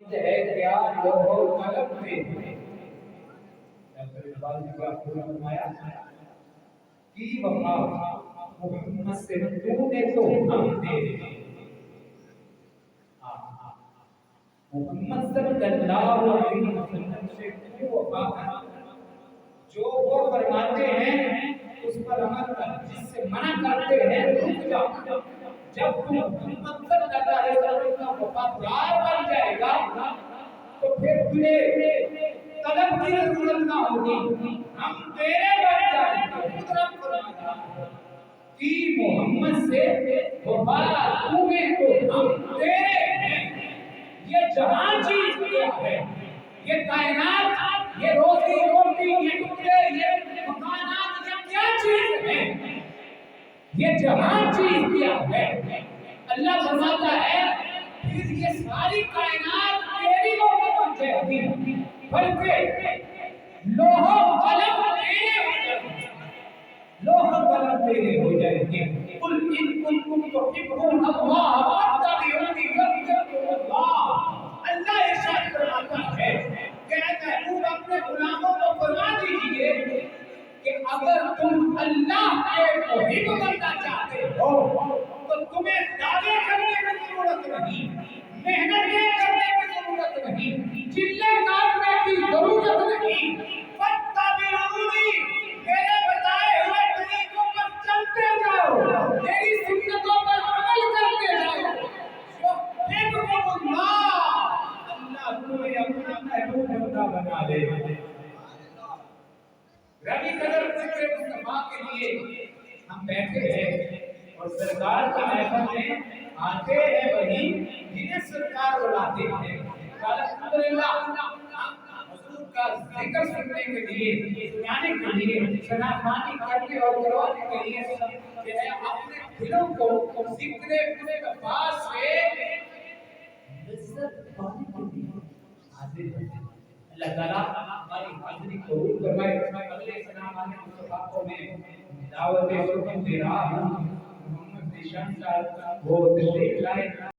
ہے کیا لوگوں قلب میں فرمایا کی وفا محمد سے تو نے تو ہم تیرے محمد صلی اللہ علیہ وسلم سے تو وفا جو وہ فرماتے ہیں اس پر عمل کر، جس سے منع کرتے ہیں رک جا۔ جب تو محمد صلی اللہ علیہ وسلم کا وفادار بن جائے گا تو پھر تجھے طلب کی ضرورت نہ ہوگی، ہم تیرے بن جائیں گے۔ قدرت فرماتا ہے کہ محمد سے وفا تمہیں تو ہم تیرے ہیں۔ یہ جہاں چیز کیا ہے، یہ کائنات، یہ روزی روٹی، یہ ٹکڑے، یہ مکانات، یہ کیا چیز ہے؟ یہ جہاں چیز کیا ہے۔ اللہ فرماتا ہے پھر یہ ساری کائنات تیری لوگوں بن جائے گی، بلکہ لوح و قلم تیرے ہو جائیں گے، لوح و قلم تیرے ہو جائیں گے۔ قل ان کنتم تحبون اللہ فاتبعونی یحببکم اللہ۔ اللہ ارشاد فرماتا ہے کہ اے محبوب اپنے غلاموں کو فرما دیجئے کہ اگر تم اللہ کے محب بننا چاہتے ہو تو تمہیں دعوے کرنے کی ضرورت نہیں، محنتیں کرنے کی ضرورت نہیں، چلے کاٹنے کی ضرورت نہیں۔ فاتبعونی، میرے بتائے ہوئے طریقوں پر چلتے جاؤ، میری سنتوں پر عمل کرتے جاؤ۔ یحببکم اللہ، اللہ تمہیں اپنا محبوب بندہ بنا لے۔ ربی قدر ذکر مصطفیٰ کے لیے ہم بیٹھے ہیں اور سرکار کا محفل میں آتے ہیں وہی جنہیں سرکار بلاتے ہیں۔ الحمدللہ حضور کا ذکر سننے کے لیے، سنانے کے لیے، شناخوانی کرنے اور کروانے کے لیے جو ہے اپنے دلوں کو ذکر مصطفیٰ سے لذت پانے کے لیے حاضر ہیں۔ اللہ تعالیٰ ہماری حاضری قبول فرمائے۔ اگلے سلام آنے مصطفیٰ کو میں دعوت سکون دے رہا ہوں۔ محمد ذیشان صاحب وہ تشریف لائے۔